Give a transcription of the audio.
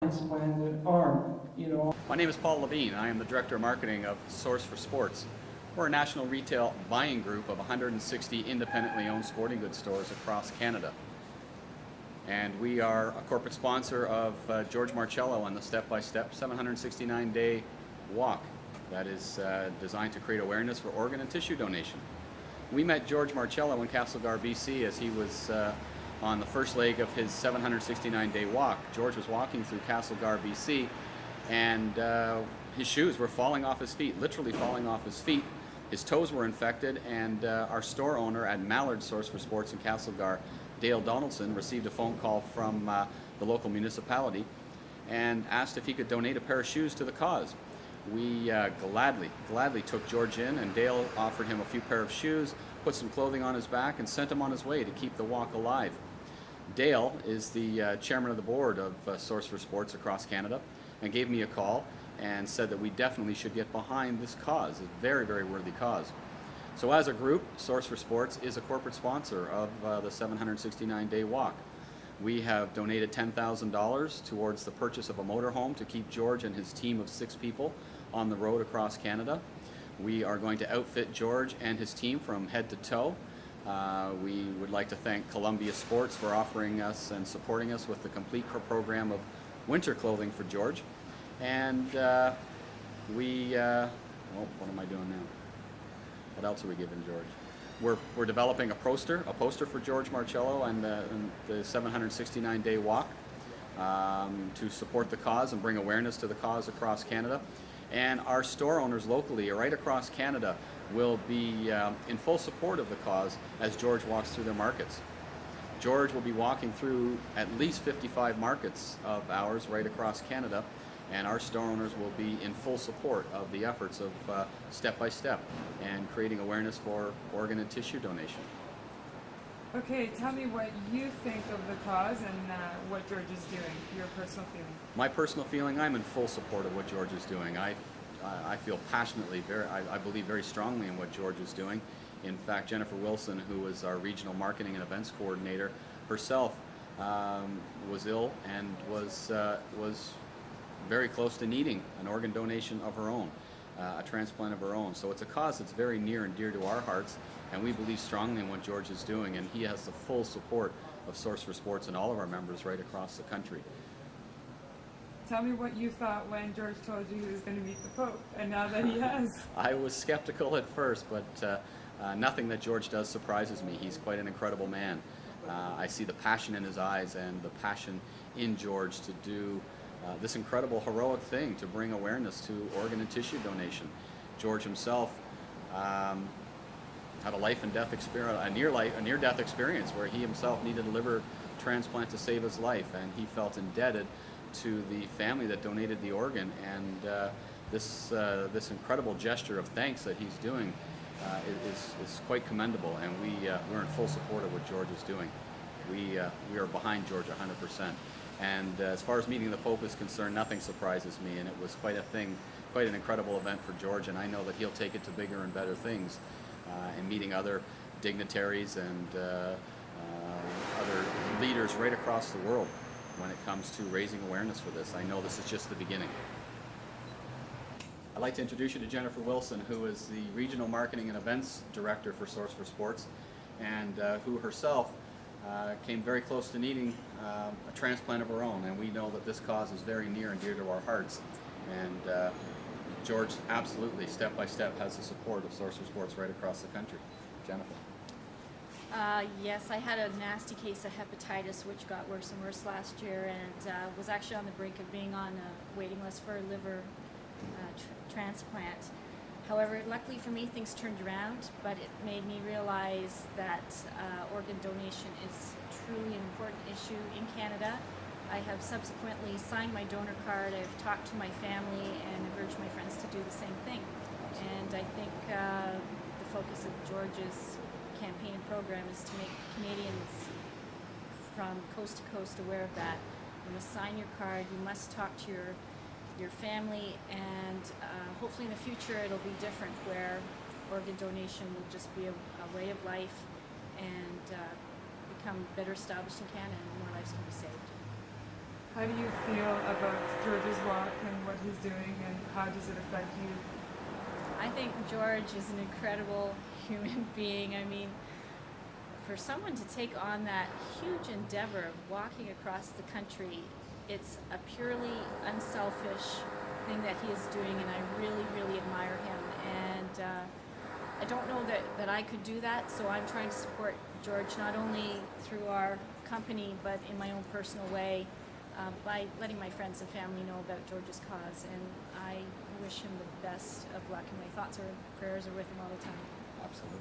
transplanted arm, My name is Paul Levine. I am the Director of Marketing of Source for Sports. We're a national retail buying group of 160 independently owned sporting goods stores across Canada. And we are a corporate sponsor of George Marcello on the step-by-step 769-day walk that is designed to create awareness for organ and tissue donation. We met George Marcello in Castlegar, BC as he was on the first leg of his 769-day walk. George was walking through Castlegar, BC, and his shoes were falling off his feet, literally falling off his feet. His toes were infected, and our store owner at Mallard Source for Sports in Castlegar, Dale Donaldson, received a phone call from the local municipality and asked if he could donate a pair of shoes to the cause. We gladly took George in, and Dale offered him a few pair of shoes, put some clothing on his back, and sent him on his way to keep the walk alive. Dale is the chairman of the board of Source for Sports across Canada, and gave me a call and said that we definitely should get behind this cause, a very, very worthy cause. So as a group, Source for Sports is a corporate sponsor of the 769-day walk. We have donated $10,000 towards the purchase of a motorhome to keep George and his team of 6 people on the road across Canada. We are going to outfit George and his team from head to toe. We would like to thank Columbia Sports for offering us and supporting us with the complete program of winter clothing for George. And well, what am I doing now? What else are we giving George? We're developing a poster for George Marcello and the 769-day walk to support the cause and bring awareness to the cause across Canada. And our store owners locally, right across Canada, will be in full support of the cause as George walks through their markets. George will be walking through at least 55 markets of ours right across Canada, and our store owners will be in full support of the efforts of Step by Step and creating awareness for organ and tissue donation. Okay, tell me what you think of the cause and what George is doing, your personal feeling. My personal feeling, I'm in full support of what George is doing. I feel passionately, I believe very strongly in what George is doing. In fact, Jennifer Wilson, who is our regional marketing and events coordinator, herself was ill and was very close to needing an organ donation of her own, a transplant of her own. So it's a cause that's very near and dear to our hearts, and we believe strongly in what George is doing, and he has the full support of Source for Sports and all of our members right across the country. Tell me what you thought when George told you he was going to meet the Pope, and now that he has. I was skeptical at first, but nothing that George does surprises me. He's quite an incredible man. I see the passion in his eyes and the passion in George to do this incredible heroic thing to bring awareness to organ and tissue donation. George himself had a life and death experience, a near-death experience where he himself needed a liver transplant to save his life, and he felt indebted to the family that donated the organ, and this incredible gesture of thanks that he's doing is quite commendable, and we're in full support of what George is doing. We are behind George 100%. And as far as meeting the Pope is concerned, nothing surprises me, and it was quite a thing, quite an incredible event for George, and I know that he'll take it to bigger and better things, and meeting other dignitaries and other leaders right across the world when it comes to raising awareness for this. I know this is just the beginning. I'd like to introduce you to Jennifer Wilson, who is the Regional Marketing and Events Director for Source for Sports, and who herself came very close to needing a transplant of her own, and we know that this cause is very near and dear to our hearts. And George absolutely, step by step, has the support of Source for Sports right across the country. Jennifer. Yes, I had a nasty case of hepatitis which got worse and worse last year, and was actually on the brink of being on a waiting list for a liver transplant. However, luckily for me, things turned around, but it made me realize that organ donation is truly an important issue in Canada. I have subsequently signed my donor card, I've talked to my family, and I've urged my friends to do the same thing. And I think the focus of George's campaign and program is to make Canadians from coast to coast aware of that. You must sign your card, you must talk to your family, and hopefully in the future it'll be different, where organ donation will just be a way of life and become better established in Canada, and more lives can be saved. How do you feel about George's walk and what he's doing, and how does it affect you? I think George is an incredible human being. I mean, for someone to take on that huge endeavor of walking across the country, it's a purely unselfish thing that he is doing, and I really, really admire him. And I don't know that I could do that, so I'm trying to support George not only through our company, but in my own personal way, by letting my friends and family know about George's cause. And I wish him the best of luck, and my thoughts or prayers are with him all the time. Absolutely.